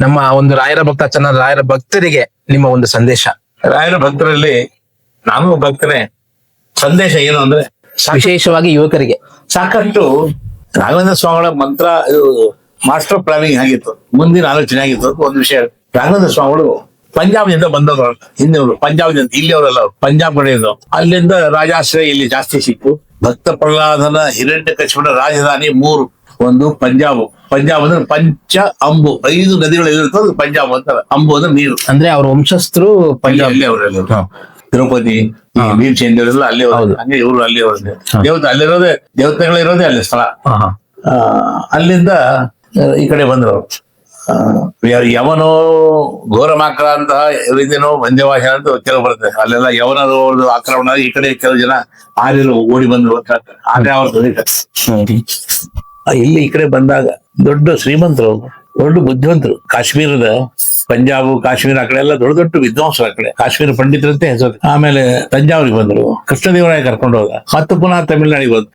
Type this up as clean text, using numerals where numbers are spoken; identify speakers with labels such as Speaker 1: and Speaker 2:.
Speaker 1: ನಮ್ಮ ಒಂದು ರಾಯರ ಭಕ್ತ ಚೆನ್ನ ರಾಯರ ಭಕ್ತರಿಗೆ ನಿಮ್ಮ ಒಂದು ಸಂದೇಶ.
Speaker 2: ರಾಯರ ಭಕ್ತರಲ್ಲಿ ನಾನು ಭಕ್ತನೇ. ಸಂದೇಶ ಏನು ಅಂದ್ರೆ
Speaker 1: ವಿಶೇಷವಾಗಿ ಯುವಕರಿಗೆ.
Speaker 2: ಸಾಕಷ್ಟು ರಾಘವೇಂದ್ರ ಸ್ವಾಮಿಗಳ ಮಂತ್ರ ಮಾಸ್ಟರ್ ಪ್ಲಾನಿಂಗ್ ಆಗಿತ್ತು, ಮುಂದಿನ ಆಲೋಚನೆ ಆಗಿತ್ತು. ಒಂದು ವಿಷಯ, ರಾಘವೇಂದ್ರ ಸ್ವಾಮಿಗಳು ಪಂಜಾಬ್ನಿಂದ ಬಂದವರು, ಹಿಂದಿನವರು ಪಂಜಾಬ್ನಿಂದ, ಇಲ್ಲಿಯವರೆಲ್ಲ ಪಂಜಾಬ್ ಕಡೆಯಿಂದ. ಅಲ್ಲಿಂದ ರಾಜಾಶ್ರಯ ಇಲ್ಲಿ ಜಾಸ್ತಿ ಸಿಕ್ಕು. ಭಕ್ತ ಪ್ರಹ್ಲಾದನ ಹಿರಣ್ಯಕಶಿಪುನ ರಾಜಧಾನಿ 3. ಒಂದು ಪಂಜಾಬ್ ಅಂದ್ರೆ ಪಂಚ ಅಂಬು, 5 ನದಿಗಳು ಎದುರುತ್ತೋ ಅದು ಪಂಜಾಬ್ ಅಂತಾರೆ. ಅಂಬು ಅಂದ್ರೆ ನೀರು.
Speaker 1: ಅಂದ್ರೆ ಅವ್ರ ವಂಶಸ್ಥರು ಪಂಜಾಬ್.
Speaker 2: ಅಲ್ಲಿ ಅವರೆಲ್ಲ ತಿರುಪತಿ, ಭೀಮಸೇನ್ ದೇವರೆಲ್ಲ ಅಲ್ಲಿ ಹಂಗೆ ಇವರು ಅಲ್ಲಿ ದೇವತೆ ಅಲ್ಲಿರೋದೇ, ದೇವತೆಗಳಿರೋದೇ ಅಲ್ಲಿ ಸ್ಥಳ. ಅಲ್ಲಿಂದ ಈ ಕಡೆ ಬಂದ್ರು. ಯವನೋ ಘೋರಮಾಕರ ಅಂತ ರೀತಿನೋ ವಂದ್ಯವಾಸ ಅಂತ ಕೆಲವು ಬರುತ್ತೆ. ಅಲ್ಲೆಲ್ಲ ಯವನರು ಆಕ್ರಮಣ, ಈ ಕಡೆ ಕೆಲವು ಜನ ಆರ್ಯರು ಓಡಿ ಬಂದ್ರು. ಆರ್ಯ ಇಲ್ಲಿ ಈ ಕಡೆ ಬಂದಾಗ ದೊಡ್ಡ ಶ್ರೀಮಂತರು, ದೊಡ್ಡ ಬುದ್ಧಿವಂತರು. ಕಾಶ್ಮೀರದ ಪಂಜಾಬ್, ಕಾಶ್ಮೀರ ಆ ಕಡೆ ಎಲ್ಲ ದೊಡ್ಡ ದೊಡ್ಡ ವಿದ್ವಾಂಸರು, ಆ ಕಡೆ ಕಾಶ್ಮೀರ ಪಂಡಿತರಂತೆ ಹೆಸರು. ಆಮೇಲೆ ತಂಜಾವೂರಿಗೆ ಬಂದ್ರು, ಕೃಷ್ಣದೇವರಾಯ ಕರ್ಕೊಂಡು ಹೋದ. ಮತ್ತು ಪುನಃ ತಮಿಳ್ನಾಡಿಗೆ ಬಂದ್ರು.